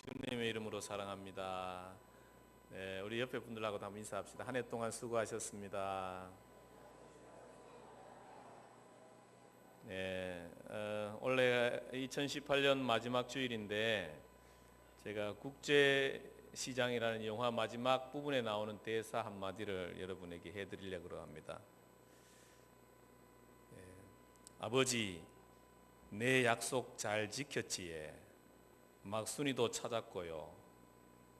주님의 이름으로 사랑합니다. 네, 우리 옆에 분들하고도 한번 인사합시다. 한 해 동안 수고하셨습니다. 네, 원래 2018년 마지막 주일인데 제가 국제시장이라는 영화 마지막 부분에 나오는 대사 한마디를 여러분에게 해드리려고 합니다. 네, 아버지, 내 약속 잘 지켰지에. 막순이도 찾았고요.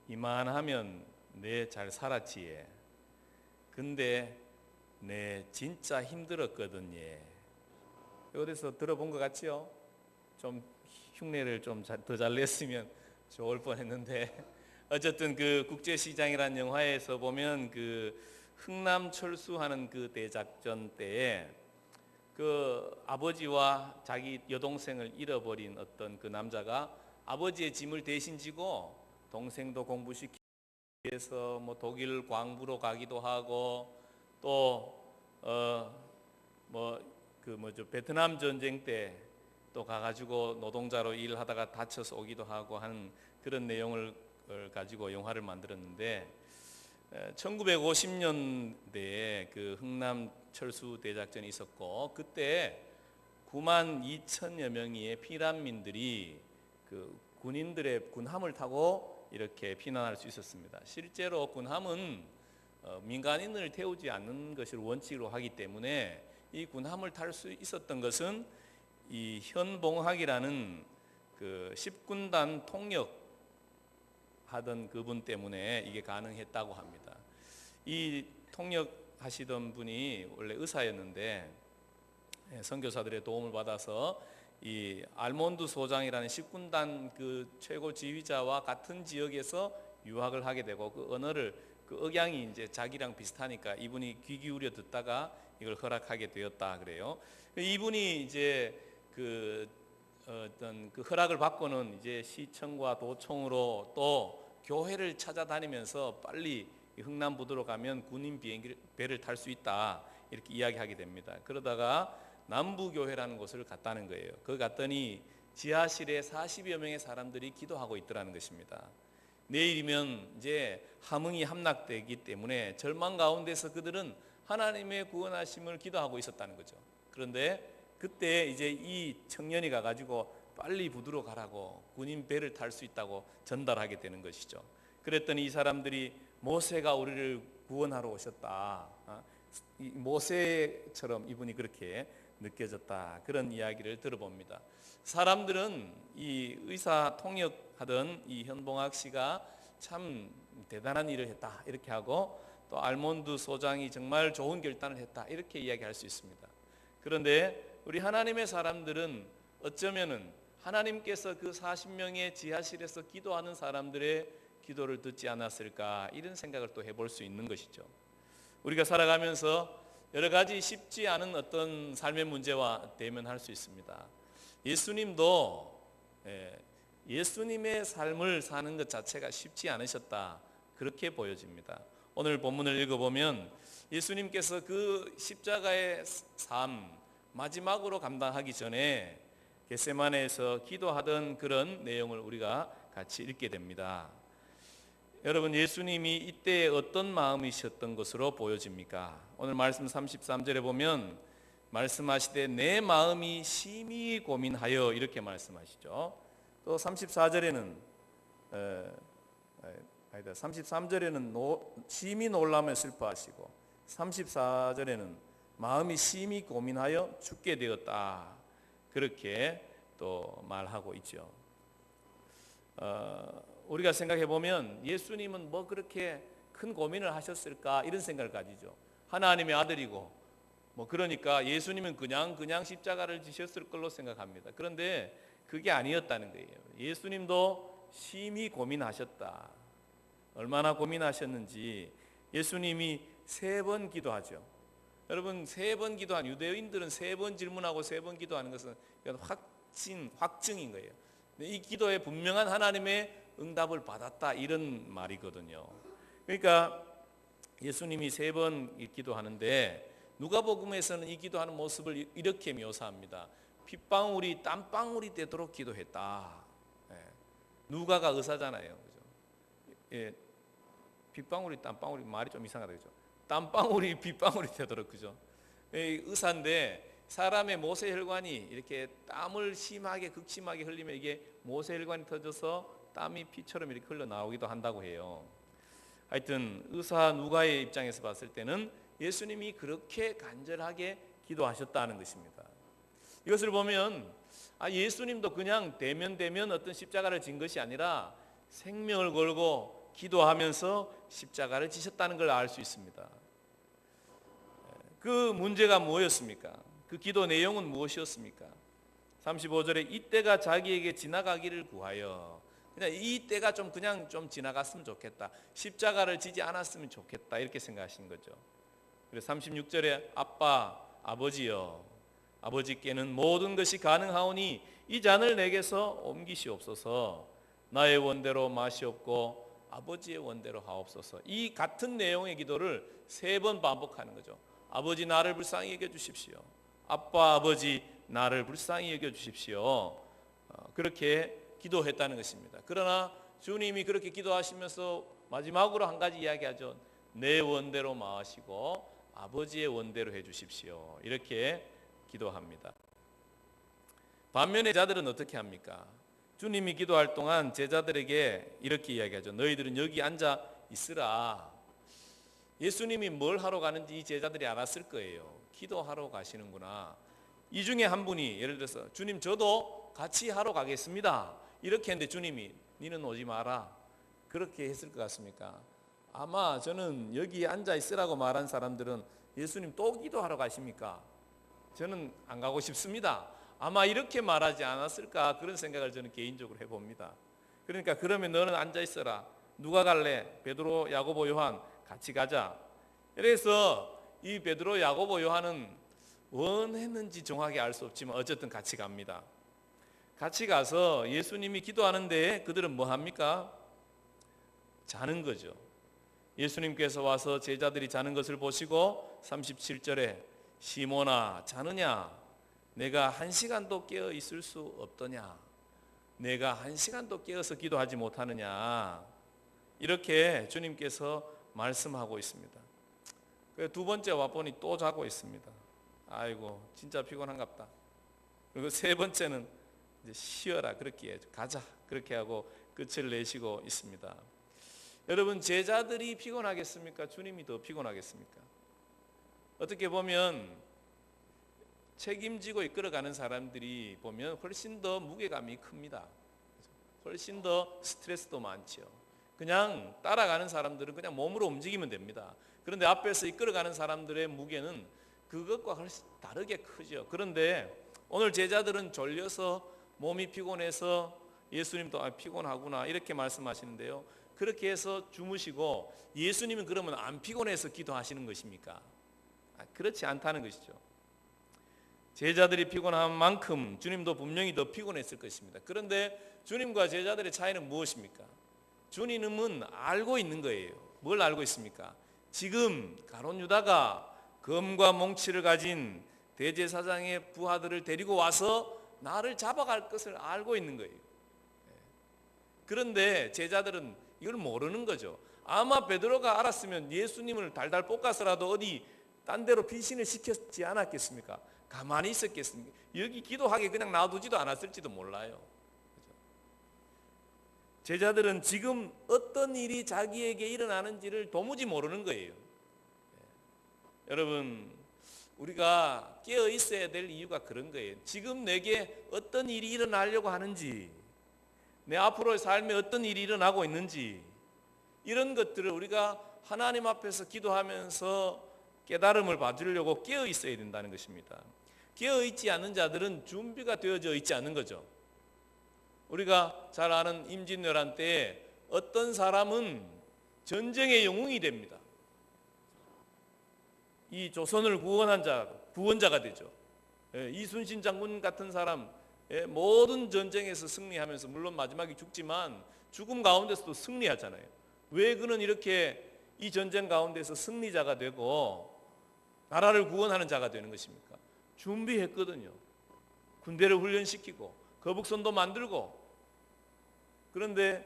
이만하면 내 잘 살았지에. 근데 내 진짜 힘들었거든요. 어디서 들어본 것 같지요? 좀 흉내를 좀 더 잘 냈으면 좋을 뻔했는데 어쨌든 그 국제시장이라는 영화에서 보면 그 흥남 철수하는 그 대작전 때에 그 아버지와 자기 여동생을 잃어버린 어떤 그 남자가 아버지의 짐을 대신 지고 동생도 공부시키기 위해서 뭐 독일 광부로 가기도 하고 또 베트남 전쟁 때 또 가가지고 노동자로 일하다가 다쳐서 오기도 하고 하는 그런 내용을 가지고 영화를 만들었는데 1950년대에 그 흥남 철수 대작전이 있었고 그때 9만 2천여 명의 피난민들이 그 군인들의 군함을 타고 이렇게 피난할 수 있었습니다. 실제로 군함은 민간인을 태우지 않는 것을 원칙으로 하기 때문에 이 군함을 탈 수 있었던 것은 이 현봉학이라는 그 10군단 통역하던 그분 때문에 이게 가능했다고 합니다. 이 통역하시던 분이 원래 의사였는데 선교사들의 도움을 받아서 이 알몬드 소장이라는 10군단 그 최고 지휘자와 같은 지역에서 유학을 하게 되고 그 언어를 그 억양이 이제 자기랑 비슷하니까 이분이 귀 기울여 듣다가 이걸 허락하게 되었다 그래요. 이분이 이제 그 어떤 그 허락을 받고는 이제 시청과 도청으로 또 교회를 찾아다니면서 빨리 흥남부두로 가면 군인 배를 탈 수 있다 이렇게 이야기하게 됩니다. 그러다가 남부교회라는 곳을 갔다는 거예요. 거기 갔더니 지하실에 40여 명의 사람들이 기도하고 있더라는 것입니다. 내일이면 이제 함흥이 함락되기 때문에 절망 가운데서 그들은 하나님의 구원하심을 기도하고 있었다는 거죠. 그런데 그때 이제 이 청년이 가가지고 빨리 부두로 가라고 군인 배를 탈 수 있다고 전달하게 되는 것이죠. 그랬더니 이 사람들이 모세가 우리를 구원하러 오셨다. 모세처럼 이분이 그렇게 느껴졌다. 그런 이야기를 들어봅니다. 사람들은 이 의사 통역하던 이 현봉학 씨가 참 대단한 일을 했다 이렇게 하고 또 알몬드 소장이 정말 좋은 결단을 했다 이렇게 이야기할 수 있습니다. 그런데 우리 하나님의 사람들은 어쩌면은 하나님께서 그 40명의 지하실에서 기도하는 사람들의 기도를 듣지 않았을까 이런 생각을 또 해볼 수 있는 것이죠. 우리가 살아가면서 여러 가지 쉽지 않은 어떤 삶의 문제와 대면할 수 있습니다. 예수님도 예수님의 삶을 사는 것 자체가 쉽지 않으셨다 그렇게 보여집니다. 오늘 본문을 읽어보면 예수님께서 그 십자가의 삶 마지막으로 감당하기 전에 겟세마네에서 기도하던 그런 내용을 우리가 같이 읽게 됩니다. 여러분 예수님이 이때 어떤 마음이셨던 것으로 보여집니까? 오늘 말씀 33절에 보면 말씀하시되 내 마음이 심히 고민하여 이렇게 말씀하시죠. 또 34절에는 33절에는 심히 놀라며 슬퍼하시고 34절에는 마음이 심히 고민하여 죽게 되었다 그렇게 또 말하고 있죠. 우리가 생각해 보면 예수님은 뭐 그렇게 큰 고민을 하셨을까 이런 생각을 가지죠. 하나님의 아들이고 뭐 그러니까 예수님은 그냥 십자가를 지셨을 걸로 생각합니다. 그런데 그게 아니었다는 거예요. 예수님도 심히 고민하셨다. 얼마나 고민하셨는지 예수님이 3번 기도하죠. 여러분 3번 기도한 유대인들은 3번 질문하고 3번 기도하는 것은 확증인 거예요. 이 기도에 분명한 하나님의 응답을 받았다 이런 말이거든요. 그러니까 예수님이 3번 기도하는데 누가복음에서는 이 기도하는 모습을 이렇게 묘사합니다. 핏방울이 땀방울이 되도록 기도했다. 누가가 의사잖아요. 그죠? 예, 빗방울이 땀방울이 말이 좀 이상하다 그죠? 땀방울이 빗방울이 되도록 그죠? 의사인데 사람의 모세혈관이 이렇게 땀을 심하게 극심하게 흘리면 이게 모세혈관이 터져서 땀이 피처럼 이렇게 흘러나오기도 한다고 해요. 하여튼 의사 누가의 입장에서 봤을 때는 예수님이 그렇게 간절하게 기도하셨다는 것입니다. 이것을 보면 예수님도 그냥 대면 어떤 십자가를 진 것이 아니라 생명을 걸고 기도하면서 십자가를 지셨다는 걸 알 수 있습니다. 그 문제가 무엇이었습니까? 그 기도 내용은 무엇이었습니까? 35절에 이때가 자기에게 지나가기를 구하여, 그냥 이 때가 그냥 좀 지나갔으면 좋겠다, 십자가를 지지 않았으면 좋겠다, 이렇게 생각하신 거죠. 그래서 36절에 아버지여, 아버지께는 모든 것이 가능하오니 이 잔을 내게서 옮기시옵소서. 나의 원대로 마시옵고 아버지의 원대로 하옵소서. 이 같은 내용의 기도를 3번 반복하는 거죠. 아버지 나를 불쌍히 여겨주십시오. 아버지 나를 불쌍히 여겨주십시오. 그렇게 기도했다는 것입니다. 그러나 주님이 그렇게 기도하시면서 마지막으로 한 가지 이야기하죠. 내 원대로 마시고 아버지의 원대로 해주십시오. 이렇게 기도합니다. 반면에 제자들은 어떻게 합니까? 주님이 기도할 동안 제자들에게 이렇게 이야기하죠. 너희들은 여기 앉아 있으라. 예수님이 뭘 하러 가는지 이 제자들이 알았을 거예요. 기도하러 가시는구나. 이 중에 한 분이 예를 들어서 주님 저도 같이 하러 가겠습니다, 이렇게 했는데 주님이 니는 오지 마라, 그렇게 했을 것 같습니까? 아마 저는 여기 앉아 있으라고 말한 사람들은 예수님 또 기도하러 가십니까? 저는 안 가고 싶습니다, 아마 이렇게 말하지 않았을까, 그런 생각을 저는 개인적으로 해봅니다. 그러니까 그러면 너는 앉아 있어라. 누가 갈래? 베드로, 야고보, 요한 같이 가자. 그래서 이 베드로, 야고보, 요한은 원했는지 정확히 알 수 없지만 어쨌든 같이 갑니다. 같이 가서 예수님이 기도하는데 그들은 뭐 합니까? 자는 거죠. 예수님께서 와서 제자들이 자는 것을 보시고 37절에 시몬아 자느냐? 내가 1시간도 깨어 있을 수 없더냐? 내가 1시간도 깨어서 기도하지 못하느냐? 이렇게 주님께서 말씀하고 있습니다. 두 번째 와보니 또 자고 있습니다. 아이고 진짜 피곤한갑다. 그리고 3번째는 이제 쉬어라, 그렇게 가자, 그렇게 하고 끝을 내시고 있습니다. 여러분, 제자들이 피곤하겠습니까? 주님이 더 피곤하겠습니까? 어떻게 보면 책임지고 이끌어가는 사람들이 보면 훨씬 더 무게감이 큽니다. 훨씬 더 스트레스도 많죠. 그냥 따라가는 사람들은 그냥 몸으로 움직이면 됩니다. 그런데 앞에서 이끌어가는 사람들의 무게는 그것과 훨씬 다르게 크죠. 그런데 오늘 제자들은 졸려서 몸이 피곤해서 예수님도 피곤하구나 이렇게 말씀하시는데요. 그렇게 해서 주무시고 예수님은 그러면 안 피곤해서 기도하시는 것입니까? 그렇지 않다는 것이죠. 제자들이 피곤한 만큼 주님도 분명히 더 피곤했을 것입니다. 그런데 주님과 제자들의 차이는 무엇입니까? 주님은 알고 있는 거예요. 뭘 알고 있습니까? 지금 가룟 유다가 검과 몽치를 가진 대제사장의 부하들을 데리고 와서 나를 잡아갈 것을 알고 있는 거예요. 그런데 제자들은 이걸 모르는 거죠. 아마 베드로가 알았으면 예수님을 달달 볶아서라도 어디 딴 데로 피신을 시켰지 않았겠습니까? 가만히 있었겠습니까? 여기 기도하게 그냥 놔두지도 않았을지도 몰라요. 제자들은 지금 어떤 일이 자기에게 일어나는지를 도무지 모르는 거예요. 여러분, 우리가 깨어 있어야 될 이유가 그런 거예요. 지금 내게 어떤 일이 일어나려고 하는지, 내 앞으로의 삶에 어떤 일이 일어나고 있는지, 이런 것들을 우리가 하나님 앞에서 기도하면서 깨달음을 받으려고 깨어 있어야 된다는 것입니다. 깨어 있지 않는 자들은 준비가 되어져 있지 않는 거죠. 우리가 잘 아는 임진왜란 때에 어떤 사람은 전쟁의 영웅이 됩니다. 이 조선을 구원한 자, 구원자가 되죠. 이순신 장군 같은 사람, 모든 전쟁에서 승리하면서 물론 마지막에 죽지만 죽음 가운데서도 승리하잖아요. 왜 그는 이렇게 이 전쟁 가운데서 승리자가 되고 나라를 구원하는 자가 되는 것입니까? 준비했거든요. 군대를 훈련시키고 거북선도 만들고 그런데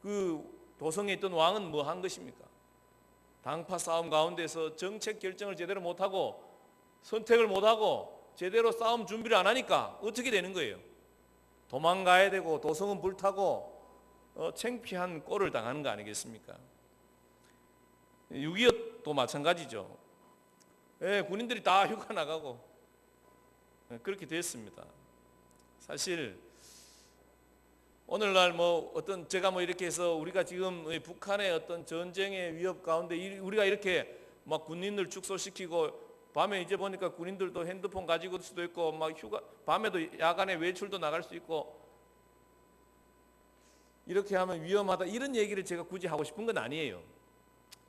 그 도성에 있던 왕은 뭐 한 것입니까? 당파 싸움 가운데서 정책 결정을 제대로 못하고 선택을 못하고 제대로 싸움 준비를 안 하니까 어떻게 되는 거예요? 도망가야 되고 도성은 불타고 창피한 꼴을 당하는 거 아니겠습니까? 6.25도 마찬가지죠. 군인들이 다 휴가 나가고 그렇게 됐습니다. 사실 오늘날 제가 이렇게 해서 우리가 지금 북한의 어떤 전쟁의 위협 가운데 우리가 이렇게 막 군인들 축소시키고 밤에 이제 보니까 군인들도 핸드폰 가지고 올 수도 있고 막 휴가 밤에도 야간에 외출도 나갈 수 있고 이렇게 하면 위험하다 이런 얘기를 제가 굳이 하고 싶은 건 아니에요.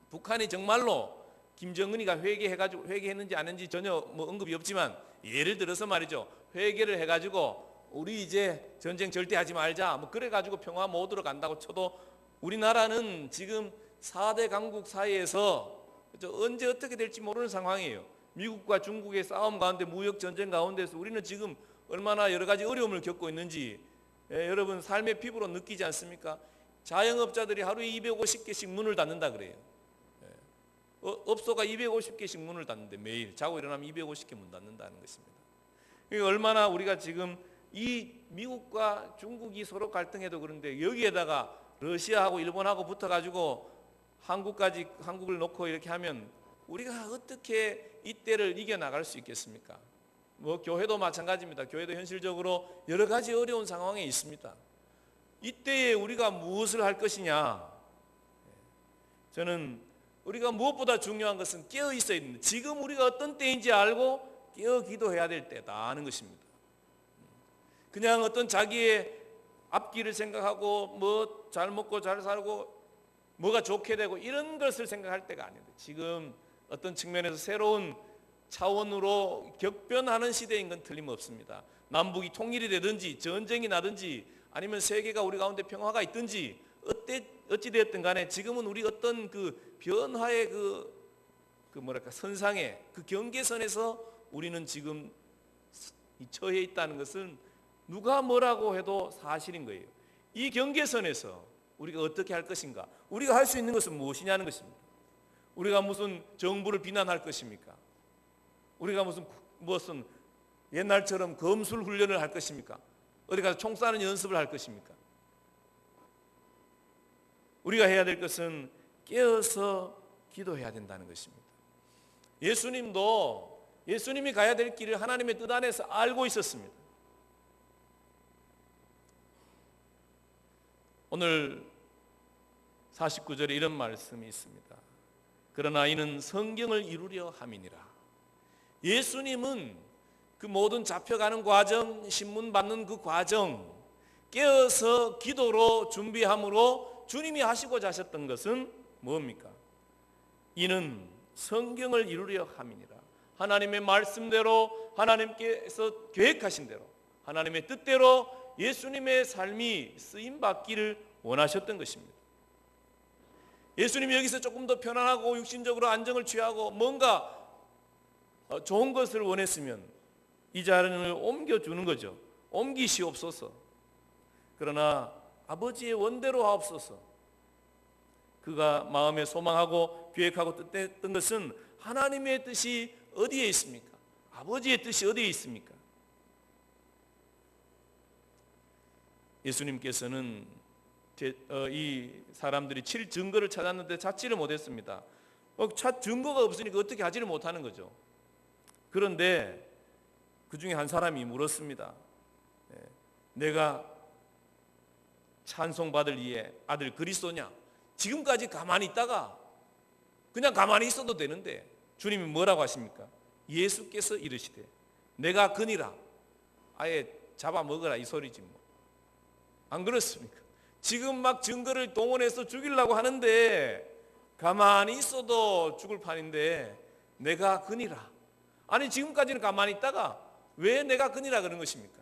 북한이 정말로 김정은이가 회개했는지 안 했는지 전혀 언급이 없지만 예를 들어서 말이죠. 회개를 해가지고 우리 이제 전쟁 절대 하지 말자 그래가지고 평화 모드로 간다고 쳐도 우리나라는 지금 4대 강국 사이에서 언제 어떻게 될지 모르는 상황이에요. 미국과 중국의 싸움 가운데 무역 전쟁 가운데서 우리는 지금 얼마나 여러 가지 어려움을 겪고 있는지 여러분 삶의 피부로 느끼지 않습니까? 자영업자들이 하루에 250개씩 문을 닫는다 그래요. 업소가 250개씩 문을 닫는데 매일 자고 일어나면 250개 문 닫는다는 것입니다. 그러니까 얼마나 우리가 지금 이 미국과 중국이 서로 갈등해도 그런데 여기에다가 러시아하고 일본하고 붙어가지고 한국을 놓고 이렇게 하면 우리가 어떻게 이때를 이겨나갈 수 있겠습니까? 교회도 마찬가지입니다. 교회도 현실적으로 여러 가지 어려운 상황에 있습니다. 이때에 우리가 무엇을 할 것이냐? 저는 우리가 무엇보다 중요한 것은 깨어 있어야 됩니다. 지금 우리가 어떤 때인지 알고 깨어 기도해야 될 때다 하는 것입니다. 그냥 어떤 자기의 앞길을 생각하고 잘 먹고 잘 살고 뭐가 좋게 되고 이런 것을 생각할 때가 아닙니다. 지금 어떤 측면에서 새로운 차원으로 격변하는 시대인 건 틀림없습니다. 남북이 통일이 되든지 전쟁이 나든지 아니면 세계가 우리 가운데 평화가 있든지 어찌되었든 간에 지금은 우리 어떤 그 변화의 선상에 그 경계선에서 우리는 지금 처해 있다는 것은 누가 뭐라고 해도 사실인 거예요. 이 경계선에서 우리가 어떻게 할 것인가? 우리가 할 수 있는 것은 무엇이냐는 것입니다. 우리가 무슨 정부를 비난할 것입니까? 우리가 무슨 옛날처럼 검술 훈련을 할 것입니까? 어디 가서 총 쏴는 연습을 할 것입니까? 우리가 해야 될 것은 깨어서 기도해야 된다는 것입니다. 예수님이 가야 될 길을 하나님의 뜻 안에서 알고 있었습니다. 오늘 49절에 이런 말씀이 있습니다. 그러나 이는 성경을 이루려 함이니라. 예수님은 그 모든 잡혀가는 과정, 신문 받는 그 과정, 깨어서 기도로 준비함으로 주님이 하시고자 하셨던 것은 뭡니까? 이는 성경을 이루려 함이니라. 하나님의 말씀대로 하나님께서 계획하신 대로 하나님의 뜻대로 예수님의 삶이 쓰임받기를 원하셨던 것입니다. 예수님이 여기서 조금 더 편안하고 육신적으로 안정을 취하고 뭔가 좋은 것을 원했으면 이 자리를 옮겨주는 거죠. 옮기시옵소서. 그러나 아버지의 원대로 하옵소서. 그가 마음에 소망하고 계획하고 뜻했던 것은 하나님의 뜻이 어디에 있습니까? 아버지의 뜻이 어디에 있습니까? 예수님께서는 이 사람들이 칠 증거를 찾았는데 찾지를 못했습니다. 증거가 없으니까 어떻게 하지를 못하는 거죠. 그런데 그 중에 한 사람이 물었습니다. 내가 찬송받을 이의 아들 그리스도냐? 지금까지 가만히 있다가 그냥 가만히 있어도 되는데 주님이 뭐라고 하십니까? 예수께서 이르시되 내가 그니라. 아예 잡아먹으라 이 소리지 뭐. 안 그렇습니까? 지금 막 증거를 동원해서 죽이려고 하는데 가만히 있어도 죽을 판인데 내가 그니라. 아니 지금까지는 가만히 있다가 왜 내가 그니라 그런 것입니까?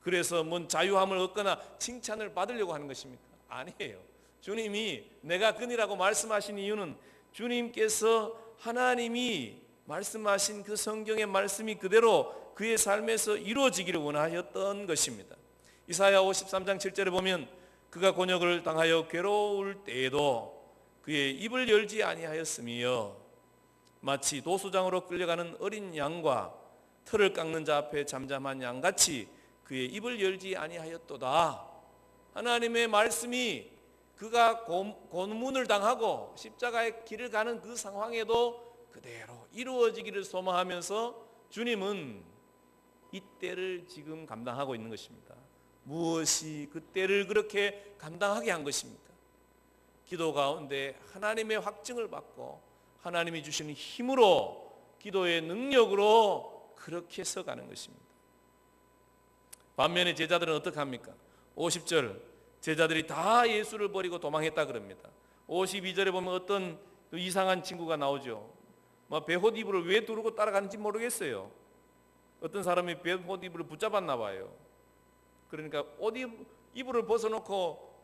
그래서 뭔 자유함을 얻거나 칭찬을 받으려고 하는 것입니까? 아니에요. 주님이 내가 그니라고 말씀하신 이유는 주님께서 하나님이 말씀하신 그 성경의 말씀이 그대로 그의 삶에서 이루어지기를 원하셨던 것입니다. 이사야 53장 7절에 보면 그가 곤욕을 당하여 괴로울 때에도 그의 입을 열지 아니하였으며 마치 도수장으로 끌려가는 어린 양과 털을 깎는 자 앞에 잠잠한 양같이 그의 입을 열지 아니하였도다. 하나님의 말씀이 그가 고문을 당하고 십자가의 길을 가는 그 상황에도 그대로 이루어지기를 소망하면서 주님은 이 때를 지금 감당하고 있는 것입니다. 무엇이 그 때를 그렇게 감당하게 한 것입니까? 기도 가운데 하나님의 확증을 받고 하나님이 주시는 힘으로 기도의 능력으로 그렇게 서가는 것입니다. 반면에 제자들은 어떻게 합니까? 50절 제자들이 다 예수를 버리고 도망했다 그럽니다. 52절에 보면 어떤 이상한 친구가 나오죠. 베옷 이불을 왜 두르고 따라가는지 모르겠어요. 어떤 사람이 베옷 이불을 붙잡았나 봐요. 그러니까 옷 이불을 벗어놓고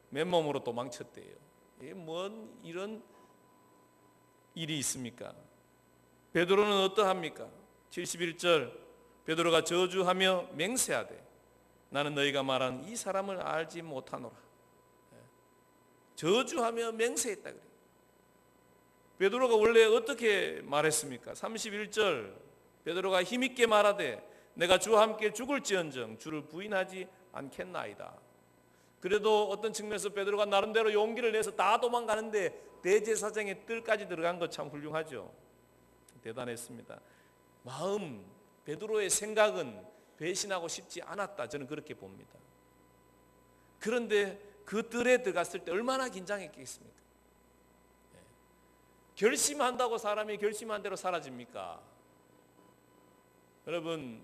맨몸으로 도망쳤대요. 이게 뭔 이런 일이 있습니까? 베드로는 어떠합니까? 71절 베드로가 저주하며 맹세하되 나는 너희가 말한 이 사람을 알지 못하노라. 저주하며 맹세했다 그래요. 베드로가 원래 어떻게 말했습니까? 31절 베드로가 힘있게 말하되 내가 주와 함께 죽을지언정 주를 부인하지 않겠나이다. 그래도 어떤 측면에서 베드로가 나름대로 용기를 내서 다 도망가는데 대제사장의 뜰까지 들어간 것 참 훌륭하죠. 대단했습니다. 베드로의 생각은 배신하고 싶지 않았다. 저는 그렇게 봅니다. 그런데 그 뜰에 들어갔을 때 얼마나 긴장했겠습니까? 결심한다고 사람이 결심한 대로 사라집니까? 여러분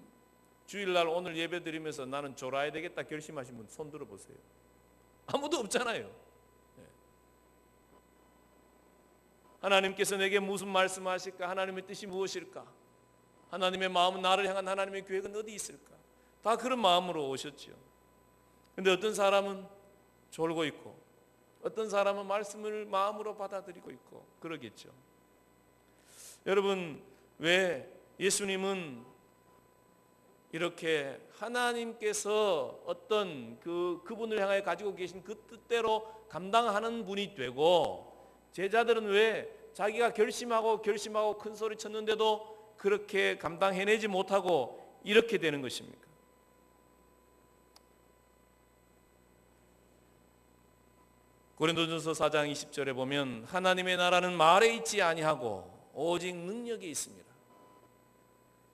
주일날 오늘 예배 드리면서 나는 졸아야 되겠다 결심하신 분 손 들어보세요. 아무도 없잖아요. 하나님께서 내게 무슨 말씀하실까? 하나님의 뜻이 무엇일까? 하나님의 마음은 나를 향한 하나님의 계획은 어디 있을까? 다 그런 마음으로 오셨죠. 근데 어떤 사람은 졸고 있고 어떤 사람은 말씀을 마음으로 받아들이고 있고 그러겠죠. 여러분 왜 예수님은 이렇게 하나님께서 어떤 그분을 향하여 가지고 계신 그 뜻대로 감당하는 분이 되고 제자들은 왜 자기가 결심하고 큰 소리 쳤는데도 그렇게 감당해내지 못하고 이렇게 되는 것입니까? 고린도전서 4장 20절에 보면 하나님의 나라는 말에 있지 아니하고 오직 능력에 있습니다.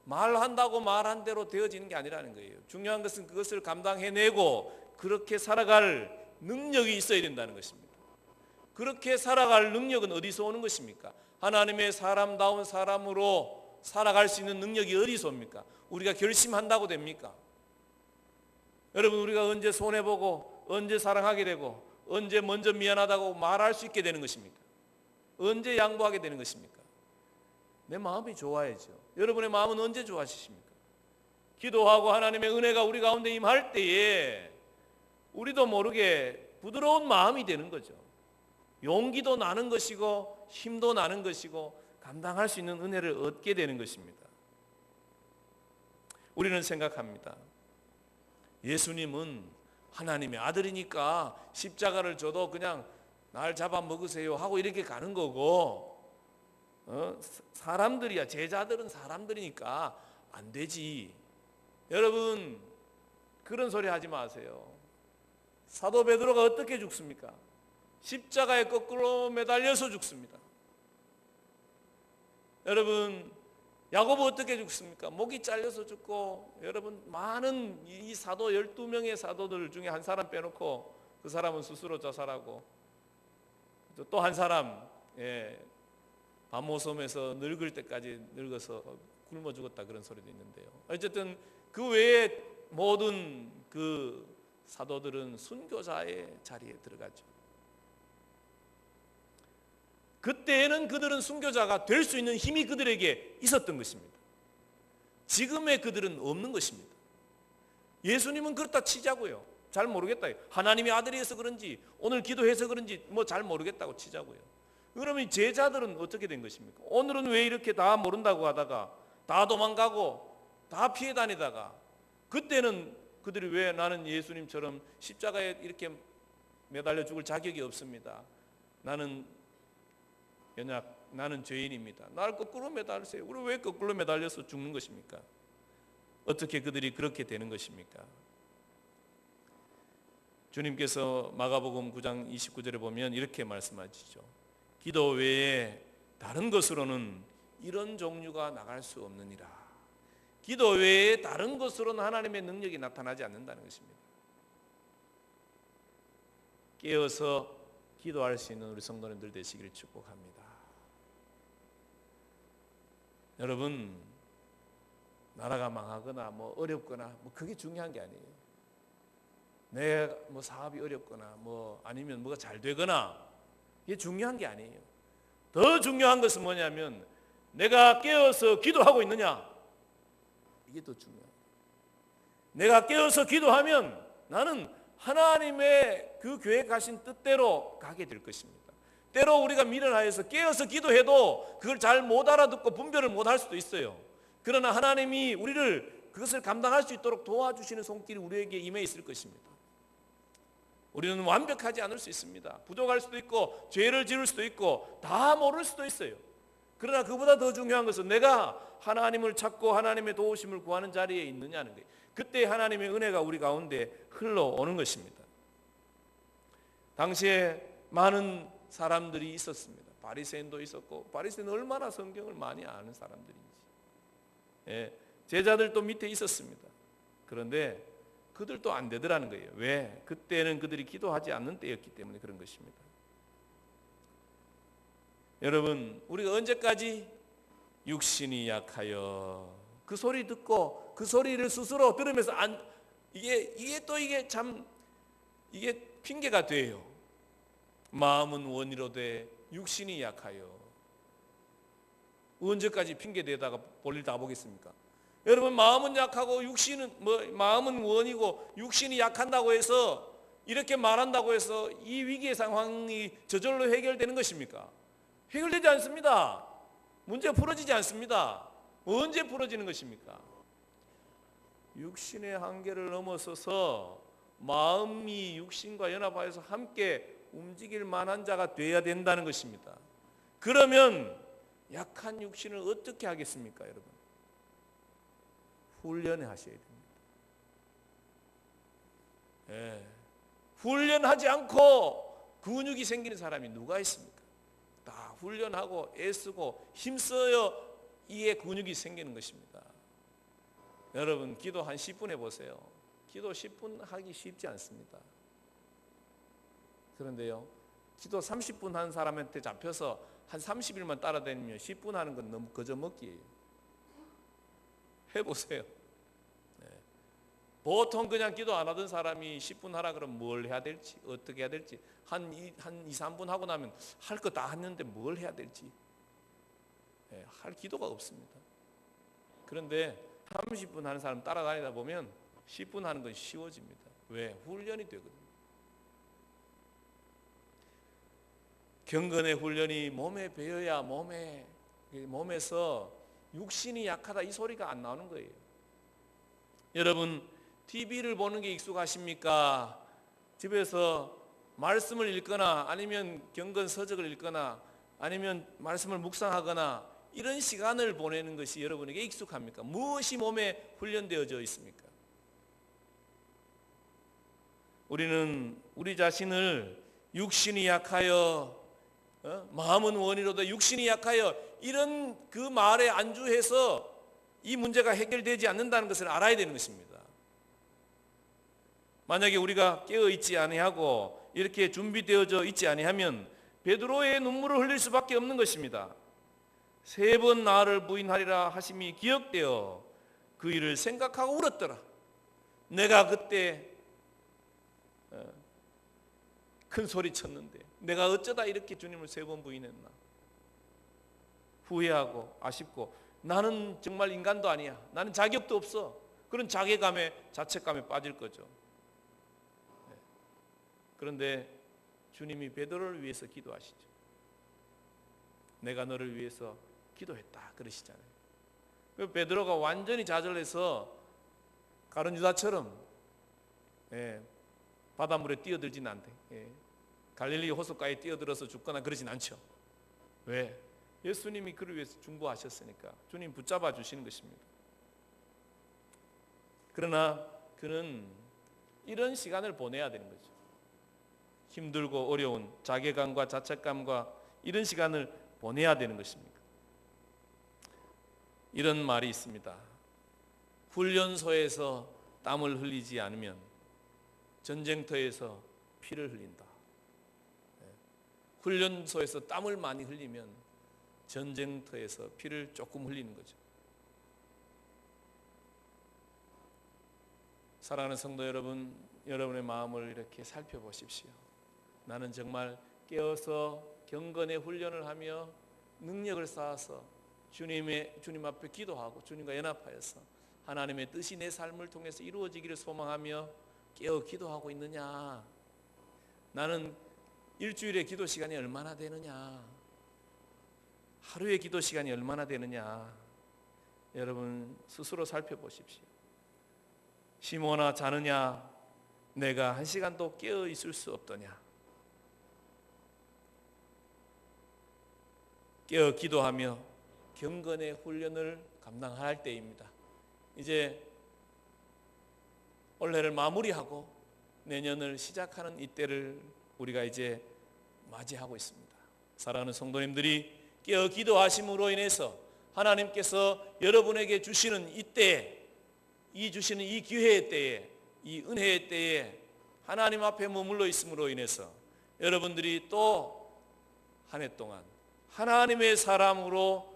말한다고 말한 대로 되어지는 게 아니라는 거예요. 중요한 것은 그것을 감당해내고 그렇게 살아갈 능력이 있어야 된다는 것입니다. 그렇게 살아갈 능력은 어디서 오는 것입니까? 하나님의 사람다운 사람으로 살아갈 수 있는 능력이 어디서 옵니까? 우리가 결심한다고 됩니까? 여러분 우리가 언제 손해보고 언제 사랑하게 되고 언제 먼저 미안하다고 말할 수 있게 되는 것입니까? 언제 양보하게 되는 것입니까? 내 마음이 좋아야죠. 여러분의 마음은 언제 좋아지십니까? 기도하고 하나님의 은혜가 우리 가운데 임할 때에 우리도 모르게 부드러운 마음이 되는 거죠. 용기도 나는 것이고 힘도 나는 것이고 감당할 수 있는 은혜를 얻게 되는 것입니다. 우리는 생각합니다. 예수님은 하나님의 아들이니까 십자가를 져도 그냥 날 잡아먹으세요 하고 이렇게 가는 거고 사람들이야 제자들은 사람들이니까 안 되지. 여러분 그런 소리 하지 마세요. 사도 베드로가 어떻게 죽습니까? 십자가에 거꾸로 매달려서 죽습니다. 여러분 야고보 어떻게 죽습니까? 목이 잘려서 죽고 여러분 많은 이 사도 12명의 사도들 중에 한 사람 빼놓고 그 사람은 스스로 자살하고 또 한 사람 밤모섬에서 늙을 때까지 늙어서 굶어 죽었다 그런 소리도 있는데요. 어쨌든 그 외에 모든 그 사도들은 순교자의 자리에 들어가죠. 그때에는 그들은 순교자가 될 수 있는 힘이 그들에게 있었던 것입니다. 지금의 그들은 없는 것입니다. 예수님은 그렇다 치자고요. 잘 모르겠다. 하나님의 아들이어서 그런지 오늘 기도해서 그런지 잘 모르겠다고 치자고요. 그러면 제자들은 어떻게 된 것입니까? 오늘은 왜 이렇게 다 모른다고 하다가 다 도망가고 다 피해 다니다가 그때는 그들이 왜 나는 예수님처럼 십자가에 이렇게 매달려 죽을 자격이 없습니다. 나는 연약, 나는 죄인입니다. 나를 거꾸로 매달으세요. 우리 왜 거꾸로 매달려서 죽는 것입니까? 어떻게 그들이 그렇게 되는 것입니까? 주님께서 마가복음 9장 29절에 보면 이렇게 말씀하시죠. 기도 외에 다른 것으로는 이런 종류가 나갈 수 없느니라. 기도 외에 다른 것으로는 하나님의 능력이 나타나지 않는다는 것입니다. 깨어서 기도할 수 있는 우리 성도님들 되시기를 축복합니다. 여러분, 나라가 망하거나 뭐 어렵거나 뭐 그게 중요한 게 아니에요. 내 뭐 사업이 어렵거나 뭐 아니면 뭐가 잘 되거나 이게 중요한 게 아니에요. 더 중요한 것은 뭐냐면 내가 깨어서 기도하고 있느냐, 이게 더 중요해요. 내가 깨어서 기도하면 나는 하나님의 그 계획하신 뜻대로 가게 될 것입니다. 때로 우리가 미련하여서 깨어서 기도해도 그걸 잘 못 알아듣고 분별을 못 할 수도 있어요. 그러나 하나님이 우리를 그것을 감당할 수 있도록 도와주시는 손길이 우리에게 임해 있을 것입니다. 우리는 완벽하지 않을 수 있습니다. 부족할 수도 있고 죄를 지을 수도 있고 다 모를 수도 있어요. 그러나 그보다 더 중요한 것은 내가 하나님을 찾고 하나님의 도우심을 구하는 자리에 있느냐는 거예요. 그때 하나님의 은혜가 우리 가운데 흘러오는 것입니다. 당시에 많은 사람들이 있었습니다. 바리새인도 있었고, 바리새인은 얼마나 성경을 많이 아는 사람들인지, 제자들도 밑에 있었습니다. 그런데 그들도 안 되더라는 거예요. 왜? 그때는 그들이 기도하지 않는 때였기 때문에 그런 것입니다. 여러분, 우리가 언제까지 육신이 약하여 그 소리 듣고 그 소리를 스스로 들으면서 이게 참 핑계가 돼요. 마음은 원이로되 육신이 약하여. 언제까지 핑계 대다가 볼일 다 보겠습니까? 여러분, 마음은 약하고 마음은 원이고 육신이 약한다고 해서 이렇게 말한다고 해서 이 위기의 상황이 저절로 해결되는 것입니까? 해결되지 않습니다. 문제가 풀어지지 않습니다. 언제 풀어지는 것입니까? 육신의 한계를 넘어서서 마음이 육신과 연합하여서 함께 움직일 만한 자가 되어야 된다는 것입니다. 그러면 약한 육신을 어떻게 하겠습니까, 여러분? 훈련하셔야 됩니다. 훈련하지 않고 근육이 생기는 사람이 누가 있습니까? 다 훈련하고 애쓰고 힘써야 이게 근육이 생기는 것입니다. 여러분, 기도 한 10분 해보세요. 기도 10분 하기 쉽지 않습니다. 그런데요, 기도 30분 한 사람한테 잡혀서 한 30일만 따라다니면 10분 하는 건 너무 거저먹기예요. 해보세요. 보통 그냥 기도 안 하던 사람이 10분 하라 그러면 뭘 해야 될지, 어떻게 해야 될지, 한 2, 3분 하고 나면 할 거 다 했는데 뭘 해야 될지 할 기도가 없습니다. 그런데 30분 하는 사람 따라다니다 보면 10분 하는 건 쉬워집니다. 왜? 훈련이 되거든요. 경건의 훈련이 몸에 배어야 몸에서 육신이 약하다 이 소리가 안 나오는 거예요. 여러분, TV를 보는 게 익숙하십니까? 집에서 말씀을 읽거나 아니면 경건 서적을 읽거나 아니면 말씀을 묵상하거나 이런 시간을 보내는 것이 여러분에게 익숙합니까? 무엇이 몸에 훈련되어져 있습니까? 우리는 우리 자신을 육신이 약하여 마음은 원이로도 육신이 약하여 이런 그 말에 안주해서 이 문제가 해결되지 않는다는 것을 알아야 되는 것입니다. 만약에 우리가 깨어있지 아니하고 이렇게 준비되어져 있지 아니하면 베드로의 눈물을 흘릴 수밖에 없는 것입니다. 3번 나를 부인하리라 하심이 기억되어 그 일을 생각하고 울었더라. 내가 그때 큰 소리 쳤는데 내가 어쩌다 이렇게 주님을 3번 부인했나. 후회하고 아쉽고 나는 정말 인간도 아니야. 나는 자격도 없어. 그런 자괴감에 자책감에 빠질 거죠. 그런데 주님이 베드로를 위해서 기도하시죠. 내가 너를 위해서 기도했다 그러시잖아요. 베드로가 완전히 좌절해서 가룟 유다처럼 바닷물에 뛰어들지는 않대. 갈릴리 호숫가에 뛰어들어서 죽거나 그러진 않죠. 왜? 예수님이 그를 위해서 중보하셨으니까 주님 붙잡아 주시는 것입니다. 그러나 그는 이런 시간을 보내야 되는 거죠. 힘들고 어려운 자괴감과 자책감과 이런 시간을 보내야 되는 것입니다. 이런 말이 있습니다. 훈련소에서 땀을 흘리지 않으면 전쟁터에서 피를 흘린다. 훈련소에서 땀을 많이 흘리면 전쟁터에서 피를 조금 흘리는 거죠. 사랑하는 성도 여러분, 여러분의 마음을 이렇게 살펴보십시오. 나는 정말 깨어서 경건의 훈련을 하며 능력을 쌓아서 주님 앞에 기도하고 주님과 연합하여서 하나님의 뜻이 내 삶을 통해서 이루어지기를 소망하며 깨어 기도하고 있느냐? 나는 일주일에 기도 시간이 얼마나 되느냐? 하루의 기도 시간이 얼마나 되느냐? 여러분 스스로 살펴보십시오. 시몬아 자느냐? 내가 1시간도 깨어 있을 수 없더냐? 깨어 기도하며 경건의 훈련을 감당할 때입니다. 이제 올해를 마무리하고 내년을 시작하는 이때를 우리가 이제 맞이하고 있습니다. 사랑하는 성도님들이 깨어 기도하심으로 인해서 하나님께서 여러분에게 주시는 이때에, 주시는 이 기회의 때에, 이 은혜의 때에 하나님 앞에 머물러 있음으로 인해서 여러분들이 또 한 해 동안 하나님의 사람으로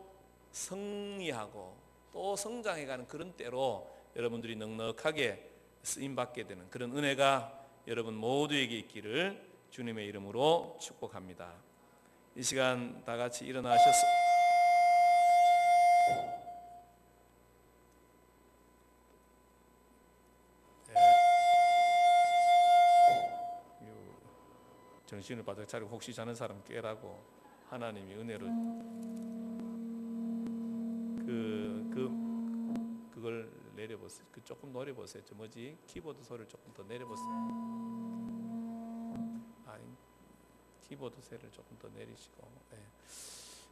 승리하고 또 성장해가는 그런 때로 여러분들이 넉넉하게 쓰임받게 되는 그런 은혜가 여러분 모두에게 있기를 주님의 이름으로 축복합니다. 이 시간 다 같이 일어나셔서 정신을 바짝 차리고 혹시 자는 사람 깨라고 하나님이 은혜로 그걸 내려보세요. 조금 노려보세요. 저 뭐지? 키보드 소리를 조금 더 내려보세요. 아니, 키보드 소리를 조금 더 내리시고,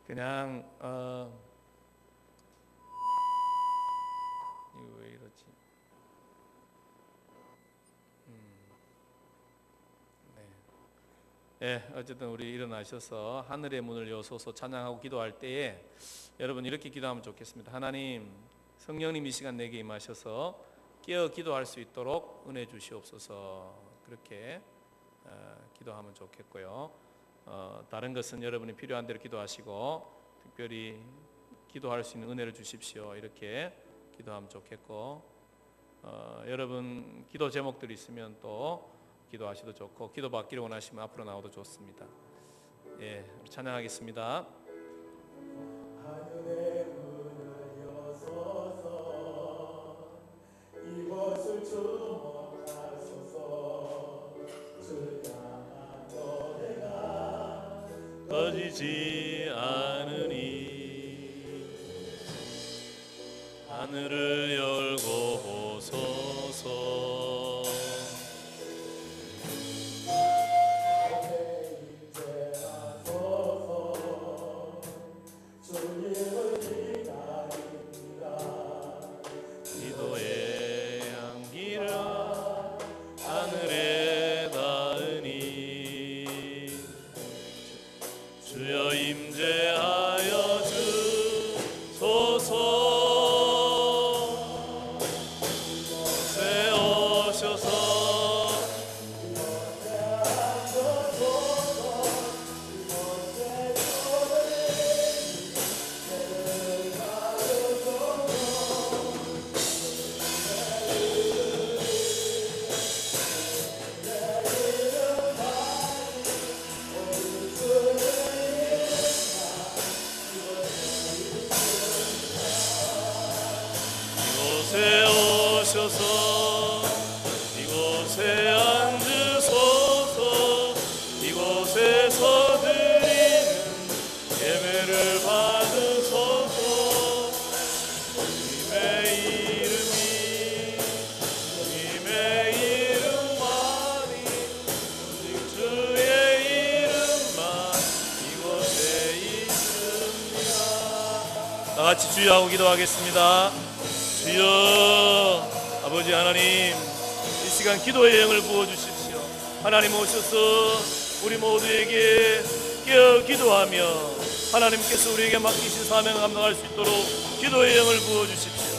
그냥 이거 왜 이러지? 어쨌든 우리 일어나셔서 하늘의 문을 여소서 찬양하고 기도할 때에 여러분 이렇게 기도하면 좋겠습니다. 하나님, 성령님 이 시간 내게 임하셔서 깨어 기도할 수 있도록 은혜 주시옵소서. 그렇게 기도하면 좋겠고요. 다른 것은 여러분이 필요한 대로 기도하시고 특별히 기도할 수 있는 은혜를 주십시오. 이렇게 기도하면 좋겠고, 여러분 기도 제목들이 있으면 또 기도하셔도 좋고 기도 받기를 원하시면 앞으로 나와도 좋습니다. 우리 찬양하겠습니다. 하늘의 문을 여소서 이곳을 주목하소서 주 향한 노래가 꺼지지 않으니 하늘을 열고 보소서 임재하여 주소서. 다 같이 주여 하고 기도하겠습니다. 주여, 아버지 하나님, 이 시간 기도의 영을 부어주십시오. 하나님 오셔서 우리 모두에게 깨어 기도하며 하나님께서 우리에게 맡기신 사명을 감당할 수 있도록 기도의 영을 부어주십시오.